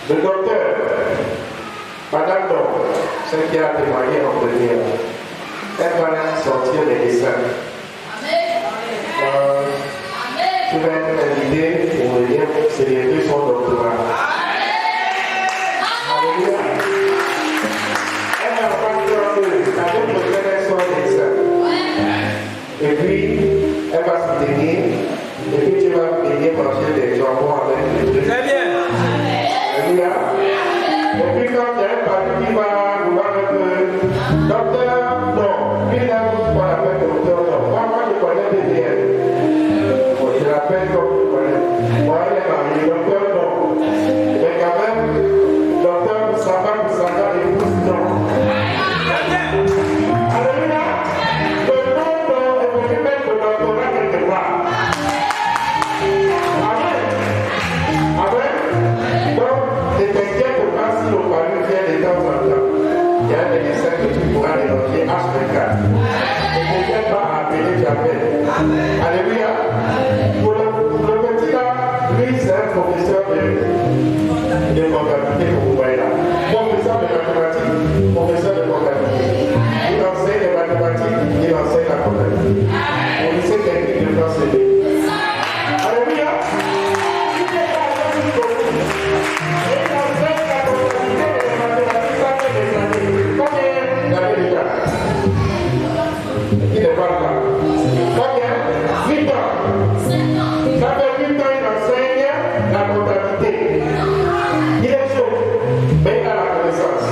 Le docteur, Madame Donc, celle qui a témoigné en premier, elle va sortir les dessins. Tu vas être invité pour venir célébrer son doctorat. Alléluia. Elle n'a pas peur que la même reconnaisse son dessin. Et puis, elle va se baigner. Et puis, tu vas venir manger des jambons avec les trucs. Très bien. Alléluia. Et puis quand il y a un parti qui va vouloir être docteur, non. Lui, il a ce qu'on appelle docteur, non. Moi, je connais des liens. Je l'appelle comme je connais. Moi, il est marié, docteur, non. Mais quand même, docteur Moussaba, épouse, non. Alléluia. Le nom, non, il faut lui mettre le doctorat quelque part. Amen. Amen. Donc, ne t'inquiète pas si le famille vient de temps en temps. Il y a des dessins que tu pourras mélanger H24. Ne t'inquiète pas à appeler jamais. Alléluia. Pour le petit là, lui, c'est un professeur de comptabilité que vous voyez là. Professeur de mathématiques, professeur de comptabilité. Il enseigne les mathématiques, il enseigne la comptabilité. Au lycée technique de France. Alléluia. Il n'est pas là. Combien? 8 ans. Ça fait 8 ans il enseigne la comptabilité. Il est chaud, mais il a la connaissance.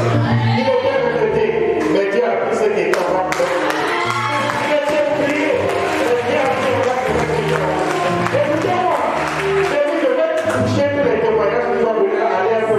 Il est bien retraité, mais Dieu a pris ce qui est capable de faire. Il est bien prié, mais Dieu a pris ce qui est capable de faire. Écoutez-moi, j'ai vu de mettre coucher tous les témoignages qui sont venus aller à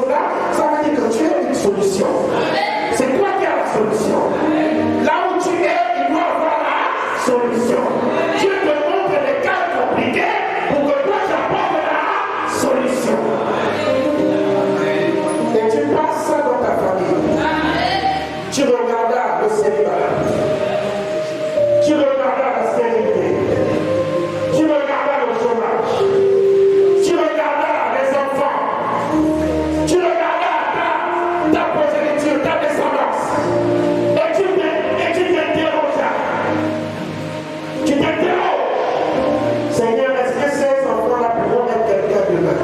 solution-là, ça veut dire que tu es une solution. C'est toi qui as la solution. Là où tu es, il doit avoir la solution. Dieu te montre les cas compliqués pour que toi tu apportes la solution. Et tu passes ça dans ta famille. Tu regardas le célibat. Tu regardas la stérilité. Tu regardas le chômage. Tu regardas les enfants. Tu regardas ta progéniture, ta descendance. Et tu t'interroges. Tu t'interroges. Seigneur, est-ce que ces enfants-là pourront être quelqu'un demain?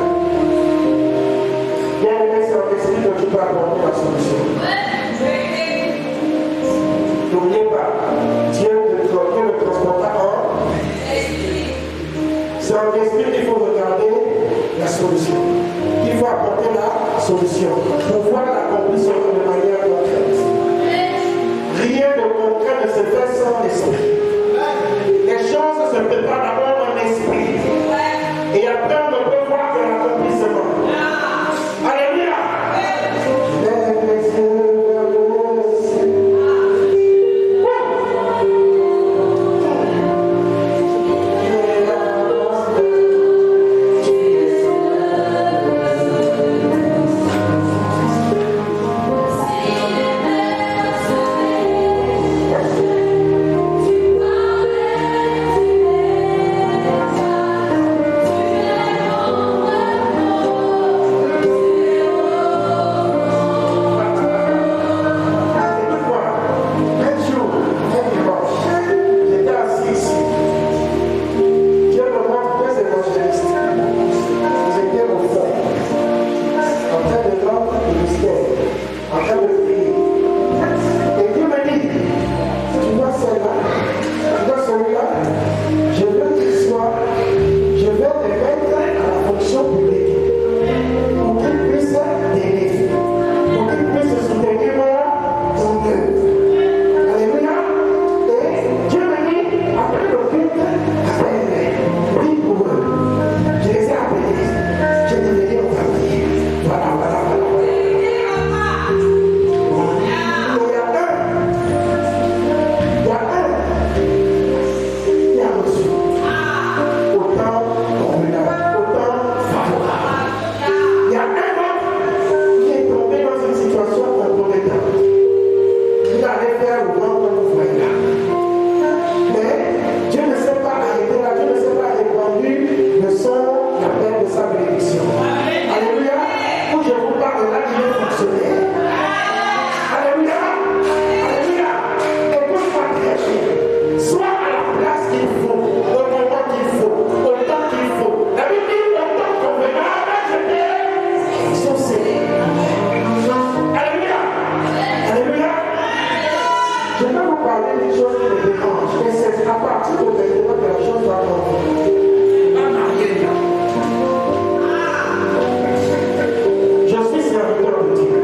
Bien aimé, c'est en esprit que tu peux apporter la solution. N'oubliez pas, Dieu ne transporte pas en esprit. C'est en esprit qu'il faut regarder la solution. Il faut apporter la solution pour voir l'accomplissement de manière concrète. Rien de concret ne se fait sans l'esprit. Les choses se préparent d'abord en esprit. Et après, on ne peut voir que l'accomplissement. Alléluia. Je suis serviteur de Dieu.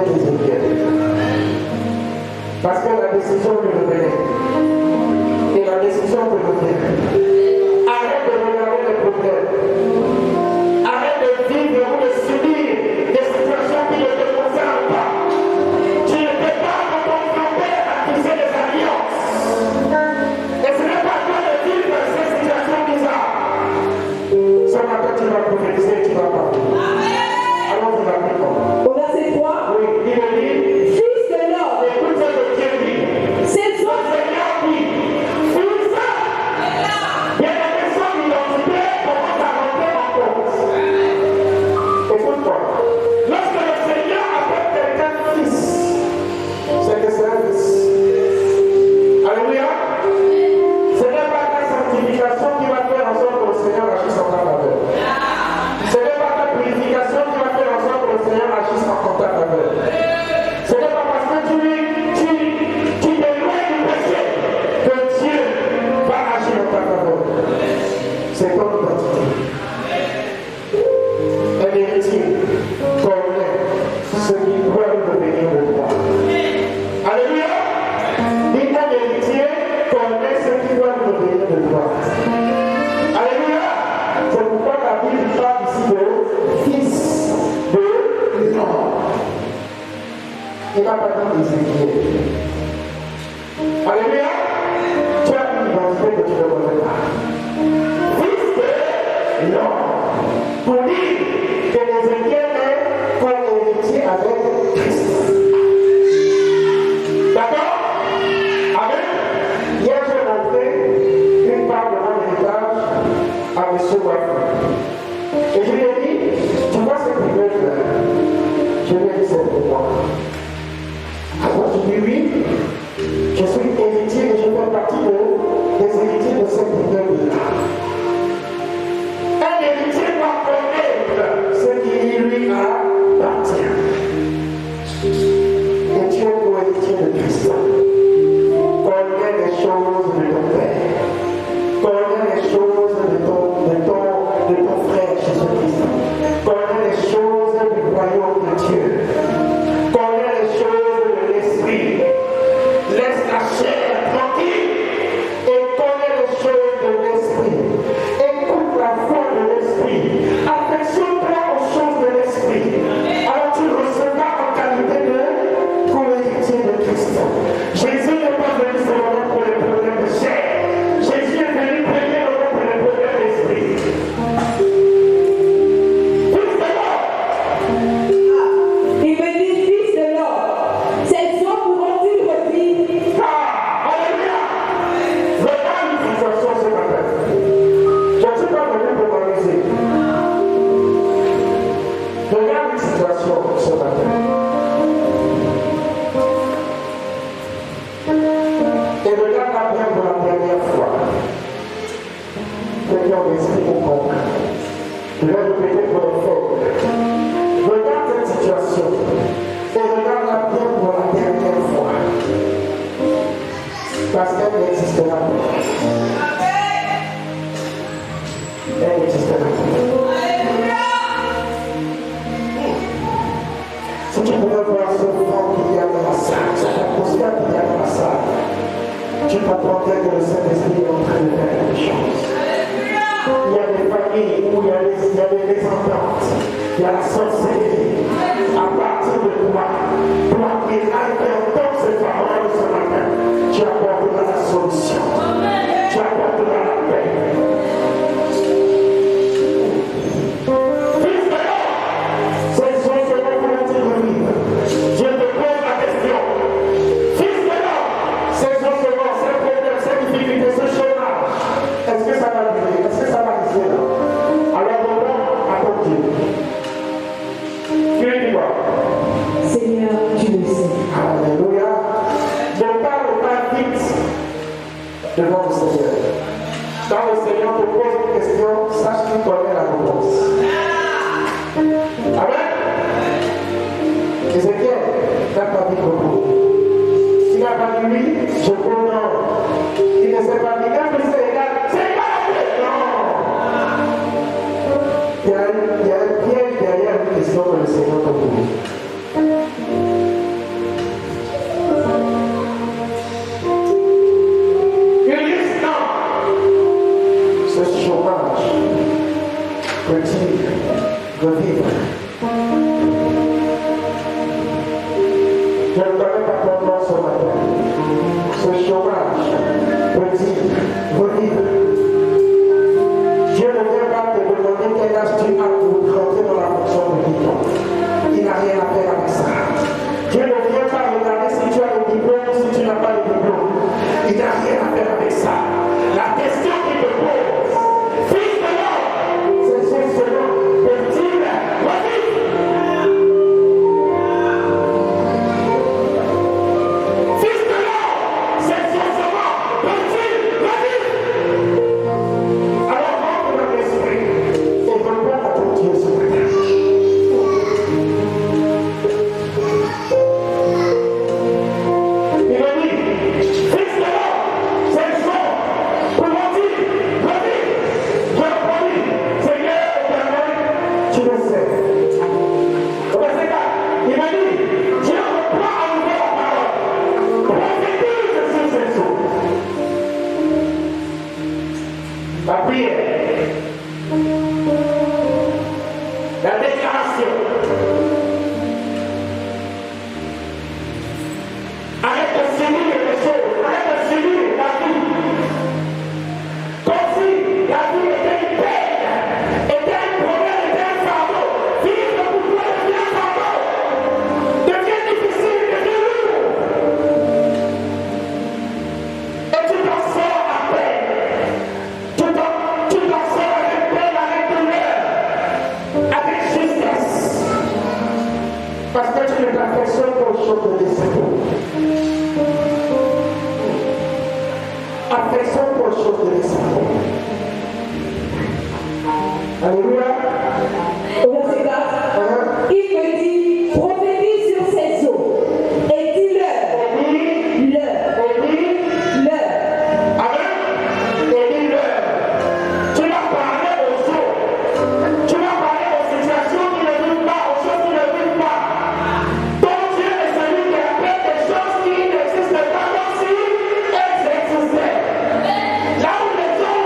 prophète Ézéchiel. Parce que la décision lui revenait. Et la décision peut revenir. Arrête de regarder les problèmes. Arrête de vivre ou de subir des situations qui ne te concernent pas. Tu ne peux pas, quand ton grand-père a tissé des alliances. Et ce n'est pas toi de vivre ces situations bizarres. Ce matin, tu vas prophétiser et tu vas parler. Alors, tu vas prier. Au verset 3, Oui, il me dit, Fils de l'homme, écoute ce que Dieu dit. c'est Le toi Seigneur dit, fils, bien aimé, son identité commence à rentrer en compte. Écoute-moi. Lorsque le Seigneur appelle quelqu'un fils, c'est que c'est un fils. Alléluia. Ce n'est pas ta sanctification qui va faire en sorte que le Seigneur agisse en ta faveur. Ce n'est pas ta purification qui va faire en sorte que le Seigneur agisse en ta faveur. Ce n'est pas parce que tu t'éloignes du péché que Dieu va agir en ta faveur. C'est ton identité. Un héritier connaît ce qui doit devenir le roi. Alléluia. Un héritier connaît ce qui doit devenir le roi. Alléluia. C'est pourquoi la Bible parle ici de fils de l'homme. Il n'a pas dit d'Ézéchiel. Alléluia. Tu as une identité que tu ne connais pas. Fils de l'homme. Pour dire que Ézéchiel est co-héritier avec Christ. D'accord? Amen. Hier, j'ai montré une part de mon héritage à M. Wafou. Et je lui ai dit, tu vois ce qu'il veut faire? Je lui ai dit, c'est pour moi. Alors je lui ai dit, oui, je suis héritier et je fais partie des héritiers de cette prière-là. Un héritier doit connaître ce qui lui appartient. Et tu es co-héritier de Christ. Connais les choses de ton Père. Connais les choses de ton frère Jésus-Christ. Connais les choses du royaume de Dieu. Connais les choses de l'esprit. Laisse la chair tranquille et connais les choses de l'esprit. Écoute la voix de l'esprit. Affectionne-toi aux choses de l'esprit. Alors tu recevras en qualité de co-héritier de Christ. Jésus n'est pas venu seulement pour les problèmes de chair. Jésus est venu premièrement pour les problèmes d'esprit. Fils de l'homme. il me dit fils de l'homme. C'est toi pourras-tu revivre. Alléluia. Regarde une situation ce matin. Je ne suis pas venu pour m'amuser. Regarde une situation ce matin. Et regarde-la bien pour la première fois. Seigneur, l'esprit au corps. Je vais répéter pour le fort. Regarde cette situation. Et regarde-la bien pour la dernière fois. Parce qu'elle n'existera plus. Elle n'existera plus. Si tu pouvais voir ce fort qu'il y a dans la salle, cette atmosphère qu'il y a dans la salle, tu comprendrais que le Saint-Esprit est en train de faire quelque chose. Il y a des familles où il y a des ententes, il y a la sorcellerie. À partir de toi qui aille entendre ces paroles ce matin, tu apporteras la solution. Tu apporteras la paix. Fils de l'homme, ces choses que vont-ils revivre? Je te pose la question. Fils de l'homme, ces choses ces problèmes, ces difficultés, ce chômage, est-ce que ça va durer? Est-ce que ça va rester là? Alors reprends à ton Dieu. Tu lui dis quoi? Seigneur, tu le sais. Alléluia. Ne parle pas vite devant le Seigneur. Quand le Seigneur te pose une question, sache qu'il connaît la réponse. Amen. Ézéchiel n'a pas dit beaucoup. Il n'a pas dit oui, je prononce. Il ne s'est pas dit, quand c'est égal, c'est pas la paix. Non. Il y a un piège derrière une question que le Seigneur te pose. Je ne connais pas ton nom ce matin. Ce chômage petit, horrible. Dieu ne vient pas te demander quel âge tu as pour rentrer dans la fonction de diplôme. Il n'a rien à faire avec ça. Dieu ne vient pas regarder si tu as le diplôme ou si tu n'as pas le diplôme. Il n'a rien à faire avec ça. La question qu'il te pose, fils de l'homme, c'est justement, peut-il revivre? Fils de l'homme, c'est justement, peut-il revivre? Alors rentre dans l'esprit et réponds à ton Dieu ce matin. Il a dit, fils de l'homme, c'est le son, comment-il revivre? Je répondis, Seigneur éternel, tu le sais. Au verset 4, il m'a dit, Dieu reprend à nouveau la parole. Prophétise sur ces choses. La prière, la déclaration. Arrête de subir les choses, arrête de subir la vie. Comme si la vie était une peine, était un problème, était un fardeau. Vivre pour toi devient un fardeau, devient difficile, devient lourd. Et tu t'en sors à peine. Tu t'en sors avec peine, avec douleur, avec justesse. Parce que tu ne t'affectionnes qu'aux choses de l'esprit. Affection pour les choses de l'esprit. Alléluia. Au verset 4, il me dit, prophétise sur ces eaux et dis-leur. Amen. Et dis-leur. Tu vas parler aux eaux. Tu vas parler aux situations qui ne vivent pas, aux choses qui ne vivent pas. Ton Dieu est celui qui appelle des choses qui n'existent pas comme si elles existaient. Là où les gens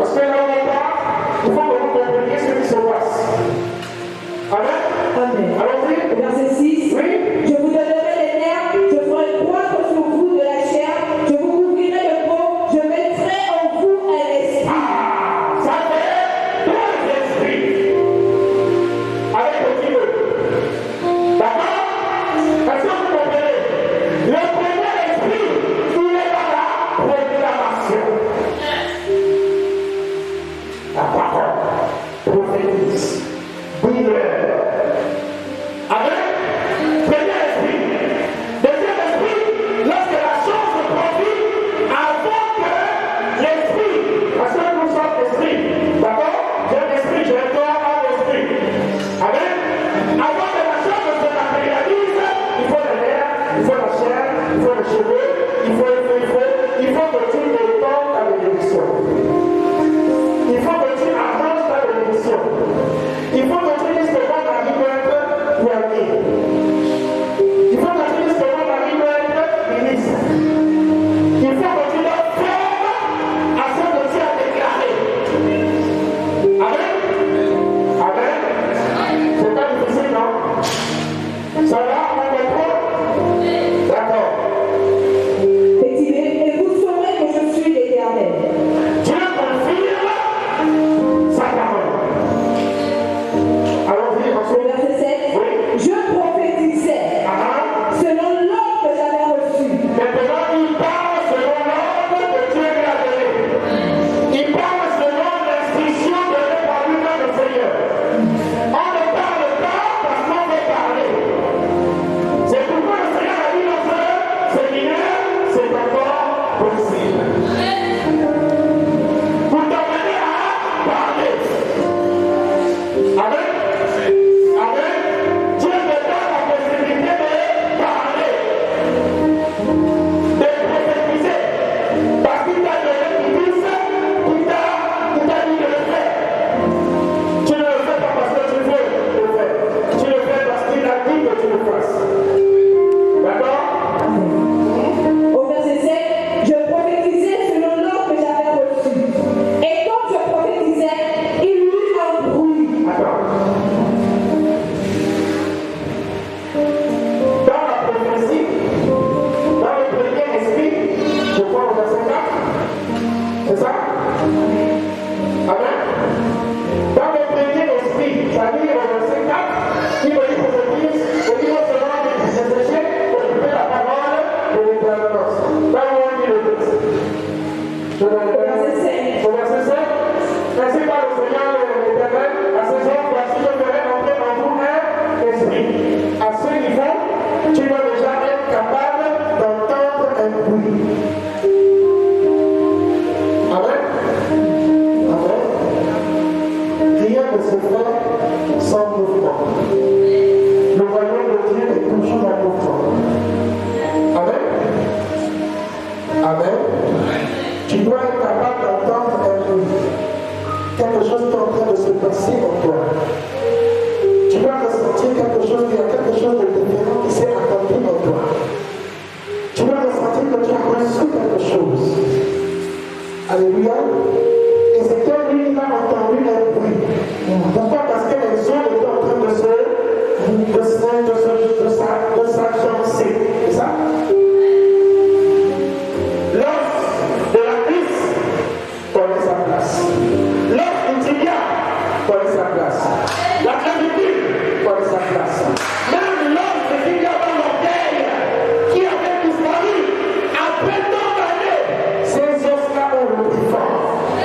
Parce que là où on part, il faut que vous compreniez ce qui se passe. Amen. Amen. Allons-y. Verset 6. Oui. Je vous donnerai les nerfs, je ferai croître sur vous de la chair, je vous couvrirai de peau, je mettrai en vous un esprit. Ah, ça fait deux esprits. Avec le petit peu. D'accord? Est-ce que vous comprenez? Le premier esprit, il est dans la proclamation. La parole prophétise. Dis-le. Amen. Premier esprit. Deuxième esprit, lorsque la chose se produit avant que l'esprit, parce que nous sommes esprit, d'accord? J'ai un esprit, j'ai un corps, un esprit. Amen. Avant que la chose se matérialise, il faut les nerfs, il faut la chair, il faut les cheveux, il faut que tu détends ta bénédiction. Il faut que tu arranges ta bénédiction. Il faut que tu dises que mon mari doit être poigné. Il faut que tu dises que mon mari doit être ministre. Il faut que tu dois faire à ce que tu as déclaré. Amen. Amen. C'est pas difficile, non? Ça va, on comprend? D'accord. Et vous saurez que je suis l'Éternel. Dieu confirme sa parole. Allons-y, Le ensuite. verset 7. Oui. Je prophétisais Ah, selon l'ordre que j'avais reçu. maintenant, il parle selon l'ordre que Dieu lui a donné. Il parle selon l'instruction donnée par lui-même le Seigneur. On ne parle pas parce qu'on veut parler. C'est pourquoi le Seigneur a dit dans ce séminaire, c'est encore possible. Vous t'emmenez à parler. Amen. Amen. Dieu te donne la possibilité de parler, de prophétiser. Parce qu'il t'a donné du fils, il t'a dit de le faire. Tu ne le fais pas parce que tu veux le faire. Tu le fais parce qu'il a dit que tu le fasses. D'accord? Au verset 7, je prophétisais selon l'ordre que j'avais reçu. Et quand je prophétisais, il y eut un bruit. Attends. Dans la prophétie, dans le premier esprit, je crois au verset 4, c'est ça? Amen. Dans le premier esprit, ça dit au verset 4, il me dit prophétise, au niveau selon les péchés, pour écouter la parole de l'éternel. Là où on dit le texte. Je vais le Verset 5. au verset 5, ainsi par le Seigneur l'Éternel, à ces hommes, voici je ferai entrer en vous un esprit. À ce niveau, tu dois déjà être capable d'entendre un bruit. Amen. Amen. Rien ne se fait sans mouvement. Le royaume de Dieu est toujours en mouvement. Amen. Amen. Tu dois être capable d'entendre un bruit. Quelque chose est en train de se passer en toi. Tu dois ressentir quelque chose, il y a quelque chose de différent qui s'est accompli en toi. Tu dois ressentir que tu as reçu quelque chose. Alléluia. Et c'est comme lui, il a entendu un bruit. Pourquoi? Parce que les eaux étaient en train de s'agencer. C'est ça? L'os de la cuisse connaît sa place. L'os du tibia connaît sa place. La clavicule connaît sa place. Même l'os de tibia dans l'orgueil qui avait disparu après tant d'années, ces os-là ont repris forme.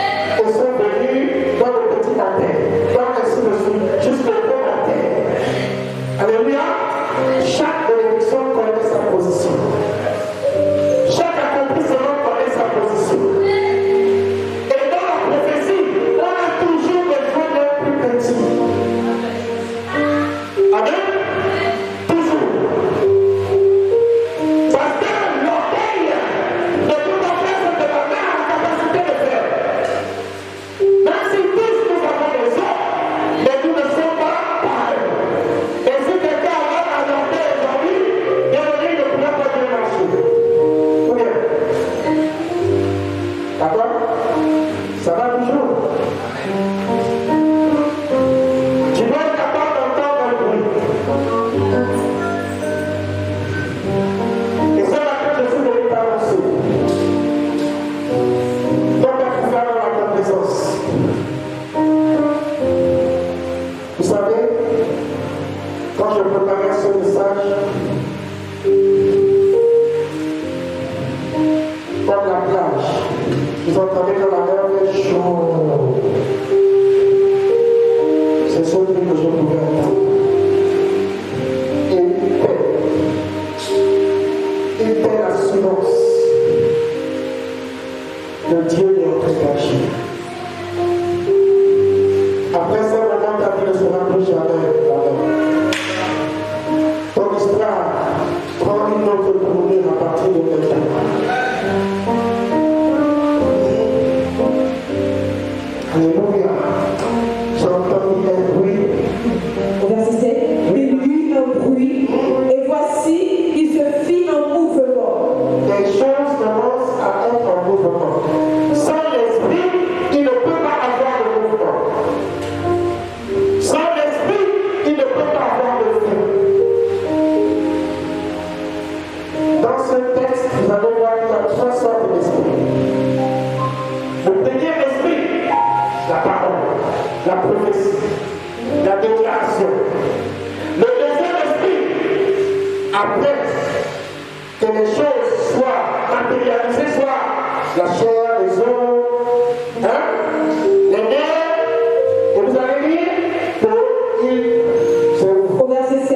Comme la plage. Vous entendez que la mer fait chaud. C'est ce que je pouvais entendre. Et paix l'assurance que Dieu est en train d'agir. Après ce moment, ta vie ne sera plus jamais la même. Ton histoire prend une autre tournure à partir de maintenant. Alléluia. J'ai entendu un bruit. Verset 7. Il y eut un bruit, et voici, il se fit un mouvement. Les choses commencent à être en mouvement. Sans l'esprit, il ne peut pas avoir de mouvement. Sans l'esprit, il ne peut pas avoir de vie. Dans ce texte, vous allez voir qu'il y a 3 sortes d'esprit. Le premier esprit, la parole, la prophétie, la déclaration. Le deuxième esprit, après que les choses soient matérialisées, soit la chair, les os, les nerfs, et vous allez lire qu'il se... Au verset 7.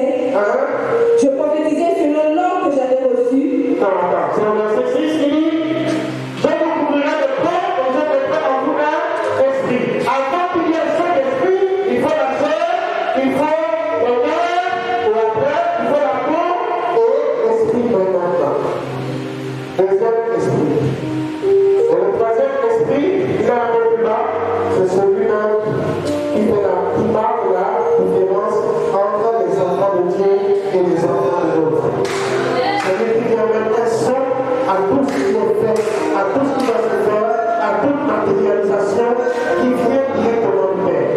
Je prophétisais selon l'ordre que j'avais reçu. Non, c'est le verset 6 qui dit je vous couvrirai de paix et je mettrai en vous un esprit. Avant qu'il y ait 5 esprits, il faut la chair, il faut les nerfs, et après, il faut la peau et l'esprit maintenant. Deuxième esprit. Et le troisième esprit, il est un peu plus bas, c'est celui-là qui marque la différence entre les enfants de Dieu et les enfants de l'autre. C'est-à-dire qu'il y a même un son à tout ce qui est fait, à tout ce qui va se faire, à toute matérialisation qui vient directement du Père.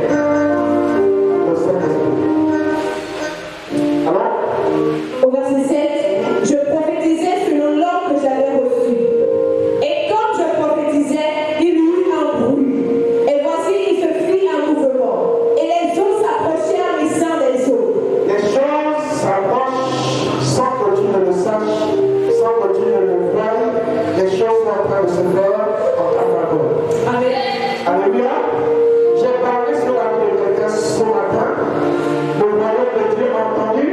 Le Saint-Esprit. Alors, Au verset 7. Je prophétisais selon l'ordre que j'avais reçu. Et comme je prophétisais, il y eut un bruit. Et voici, il se fit un mouvement. Et les eaux s'approchèrent les uns des autres. les choses s'approchent sans que tu ne le saches, sans que tu ne le voies. Les choses sont en train de se faire en ta faveur. Amen. Alléluia. J'ai parlé sur la vie de quelqu'un ce matin. Le royaume de Dieu a entendu.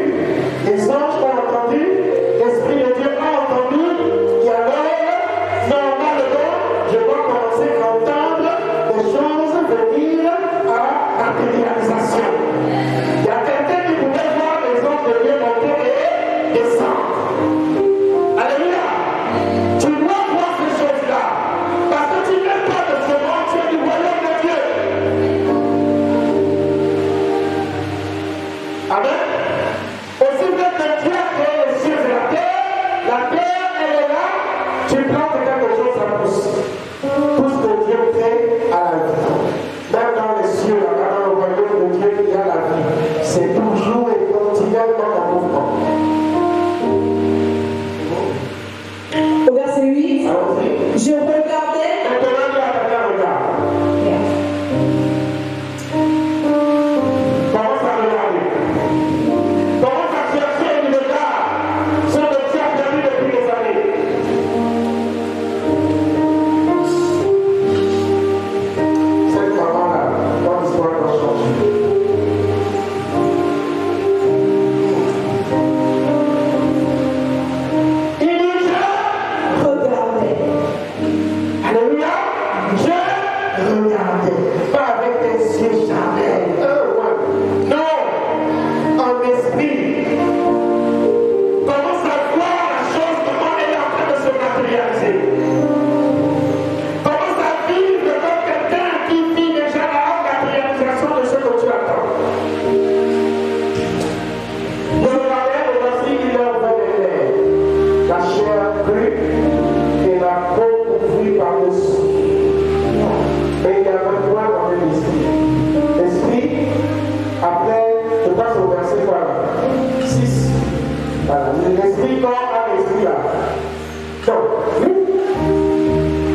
Les anges ont entendu. L'Esprit de Dieu a entendu. Il y a l'heure. Normalement, je dois commencer à entendre les choses venir à matérialisation. Il y a quelqu'un qui pouvait voir les anges de Dieu monter et descendre. Alléluia. Tu dois voir ces choses-là. Parce que tu n'es pas de ce monde, tu es du royaume de Dieu. Amen. Aussi bien que Dieu a créé les cieux et la terre, elle est là. Tu plantes quelque chose, ça pousse. Tout ce que Dieu fait à la vie. Même dans les cieux, là, dans le royaume de Dieu, il y a la vie. C'est toujours et continuellement en mouvement. Au verset 8. Allons-y. Je regardais. Maintenant, il y a quelqu'un regarde. Commence à regarder. Commence à chercher une regard sur le que tu as perdu depuis des années. Cette maman-là, ton histoire va changer. Il dit je Regardais. Alléluia. Je regardais. Pas avec tes yeux charnels. Non. En esprit. Commence à voir la chose, comment elle est en train de se matérialiser. Commence à vivre comme quelqu'un qui vit déjà la matérialisation de ce que tu attends. Je regardais et voici il est envoyé des lèvres. La chair crue et la peau couvrie par-dessus. Et il y avait quoi dans l'esprit? L'esprit, après, je passe au verset 6. Voilà. L'esprit dort à l'esprit là. Donc, oui.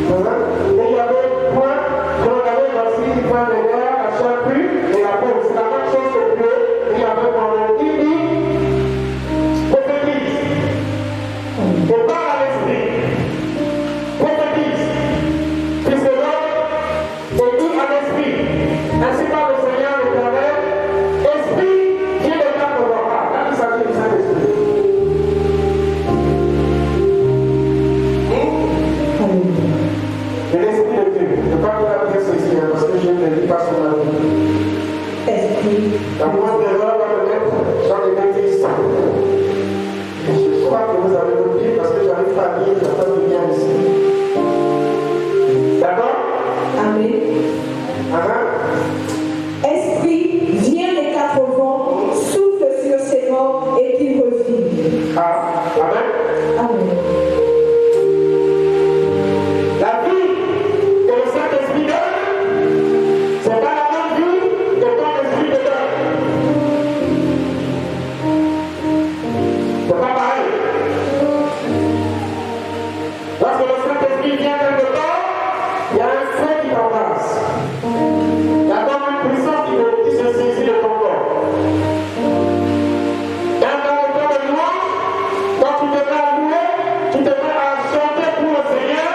Voilà. Et il y avait point, je regardais voici il prend les lèvres, la chair crue et la peau. C'est la même chose que Dieu. Et il y avait dans le dit, passe sur ma vie. Esprit. La moindre erreur va me mettre dans les bêtises. Et ce soir que vous avez oublié parce que j'arrive pas à lire, ça passe bien ici. D'accord? Amen. Esprit, viens des quatre vents, souffle sur ces morts et qu'ils revivent. Amen. Amen. La vie que le Saint-Esprit donne, c'est pas la même vie que ton esprit te donne. C'est pas pareil. Lorsque le Saint-Esprit vient quelque part, il y a un feu qui t'embrasse. Il y a comme une puissance qui se saisit de ton corps. Dans le temps de louange, quand tu te mets à louer, tu te mets à chanter pour le Seigneur,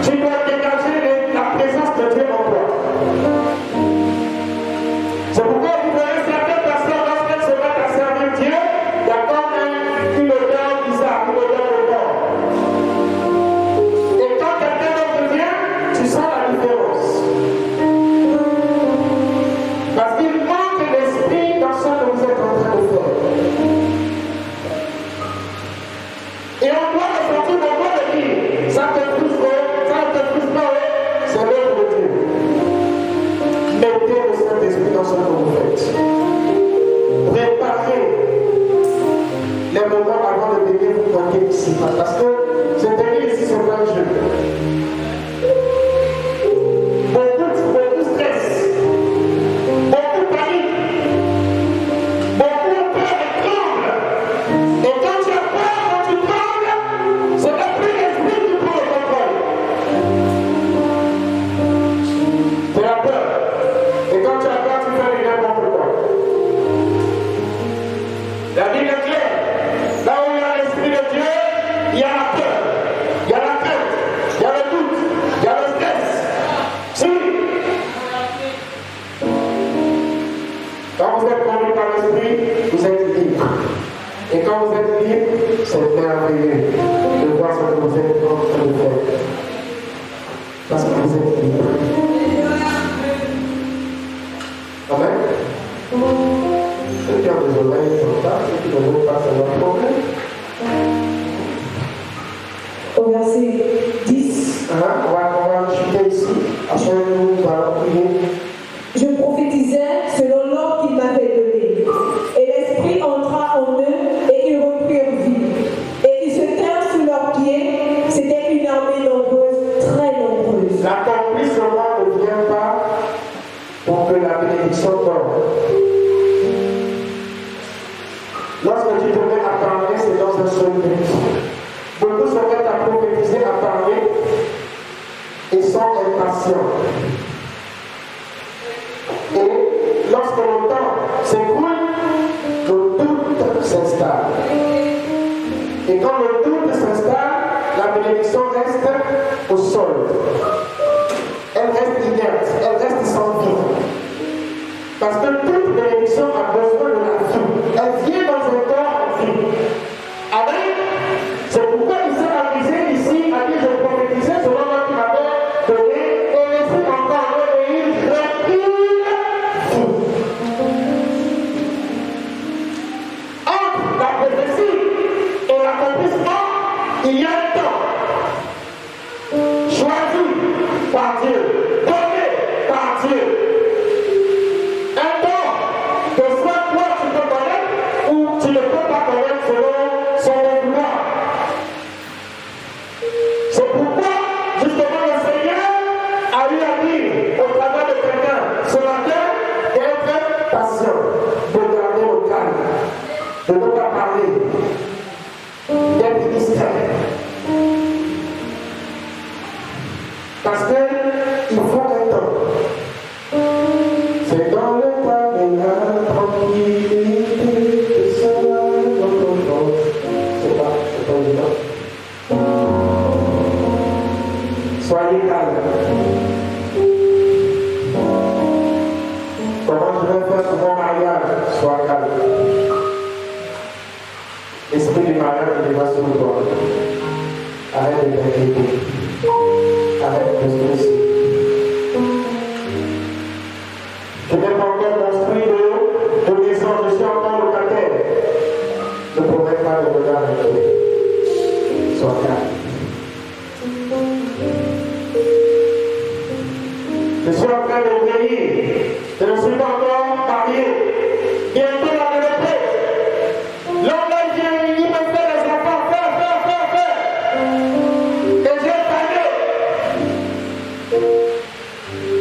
tu dois dégager la présence de Dieu en toi. C'est pourquoi vous verrez certaines personnes, lorsqu'elles se mettent à servir Dieu, il y a comme une odeur bizarre, une odeur de mort. Et quand quelqu'un d'autre vient, tu sens la différence. Parce qu'il manque l'esprit dans ce que vous êtes en train de faire. Et on doit le sentir, on doit le dire. Ça te frustre, c'est l'œuvre de Dieu. Mettez le Saint-Esprit dans ce que vous faites. Préparez les moments avant de venir vous manquer ici. Parce que cette année ici, c'est pas un jeu. Beaucoup de stress, beaucoup de panique, beaucoup de peur et tremble. Et quand tu as peur, quand tu trembles, c'est le plus l'esprit qui prend le contrôle. C'est la peur. Et quand tu as peur, tu fais du n'importe quoi. La Bible est claire. Là où il y a l'esprit de Dieu, il y a la peur, il y a la crainte, il y a le doute, il y a le stress. Si. Quand vous êtes conduit par l'esprit, vous êtes libre. Et quand vous êtes libre, c'est merveilleux de voir ce que vous êtes en train de faire. Parce que vous êtes libre. Amen. Ceux qui ont des oreilles sont là, ceux qui ne veulent pas savoir problème. Au verset 10. On va chuter ici. Après, nous allons prier. Je prophétisais selon l'ordre qu'il m'avait donné. Et l'Esprit entra en eux et ils reprirent vie. Et ils se tinrent sous leurs pieds. C'était une armée nombreuse, très nombreuse. L'accomplissement ne vient pas pour que la bénédiction tombe. Lorsque tu te mets à parler, c'est dans un seul but. Beaucoup se mettent à prophétiser, à parler et sont impatients. Et lorsque le temps s'écoule, le doute s'installe. Et quand le doute s'installe, la bénédiction reste au sol. Elle reste inerte, elle reste sans vie. Parce que toute bénédiction a besoin de la vie. Elle vient dans un corps en vie. Amen. C'est pourquoi il s'est avisé ici, a dit je prophétisais selon ce qu'il m'avait donné, et l'esprit encore et il respire vie. Entre la prophétie et l'accomplissement, il y a un temps. Choisi par Dieu, donné par Dieu. Un temps que soit toi tu peux connaître ou tu ne peux pas connaître selon son bon vouloir. C'est pourquoi justement le Seigneur a eu à dire au travers de quelqu'un ce matin d'être patient, de garder le calme, de ne pas parler, d'être distrait. Parce qu'il faut un temps. C'est dans le temps de la tranquillité que sera notre force. C'est pas évident. Soyez calme. Comment je vais faire sur mon mariage? Sois calme. L'esprit du mariage est déjà sur toi. Arrête de t'inquiéter. Arrête de stresser. Je suis en train de vieillir. Je ne suis pas encore marié. Bientôt la retraite. L'homme là vient, il me fait les enfants. Fais. Et j'ai failli.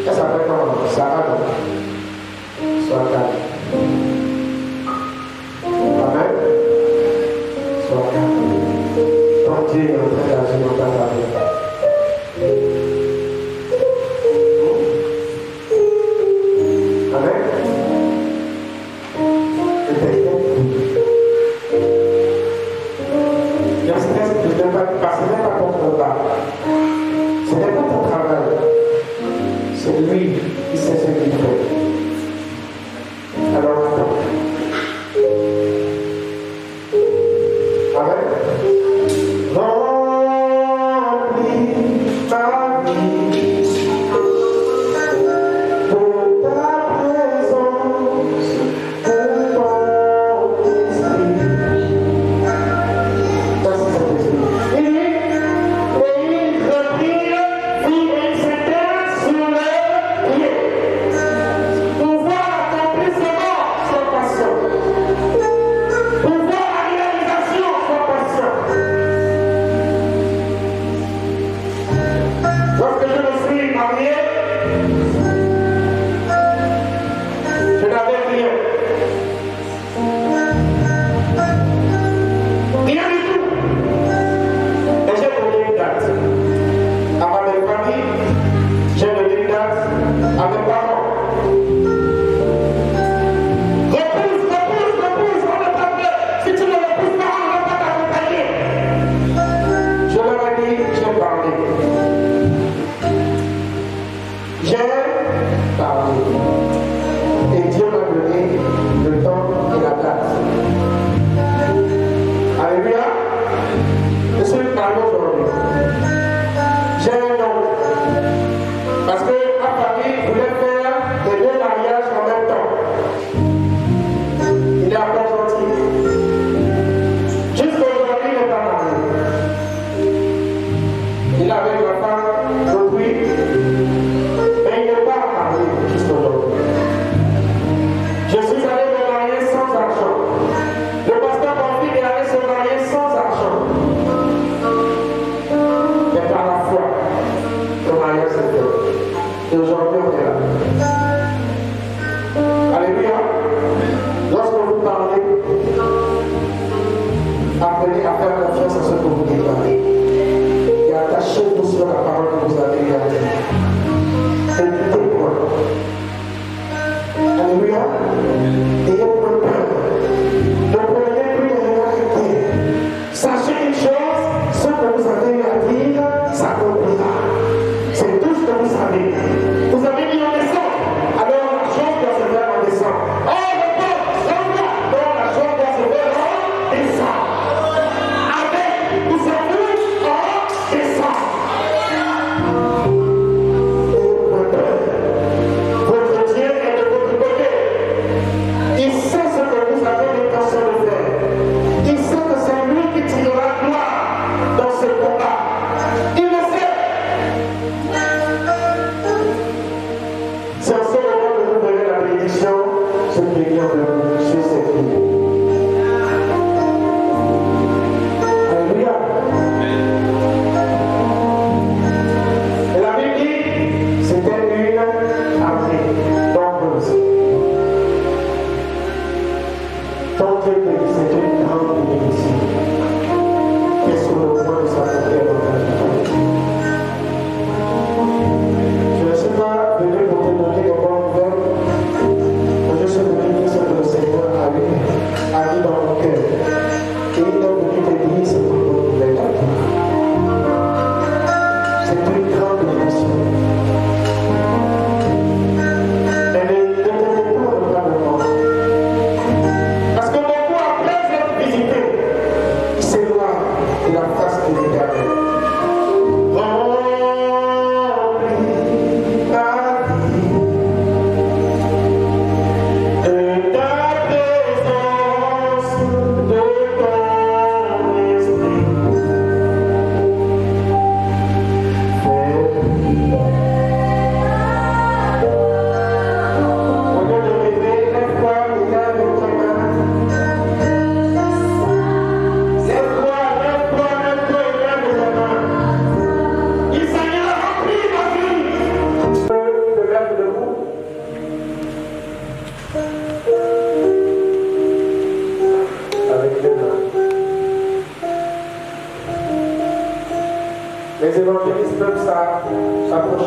Ça s'appelle comment? Ça va. Sois calme. Amen. Sois calme. Ton Dieu est en train d'agir dans ta vie. Parce que ce n'est pas ton combat, ce n'est pas ton travail, c'est lui qui sait ce qu'il fait. Alors, Amen. Remplis ma vie pour ta présence, pour ton esprit. Ça, c'est cet esprit. Apprenez à faire confiance à ce que vous déclarez. Et attachez-vous sur la parole que vous avez gardée. Écoutez-moi. Alléluia. Ayez point peur. Ne prenez plus de réalité. Sachez une chose, ce que vous avez à dire, s'accomplira. C'est tout ce que vous savez. Vous avez mis en descente. Alors la chose doit se faire en descente. Oh, le peuple, donc la chose doit se faire en descente. Votre Dieu est de votre côté. Il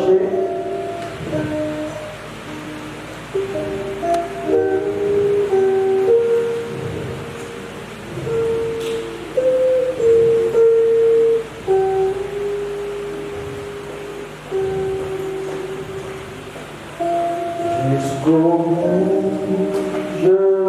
marcher. Jusqu'au bout, je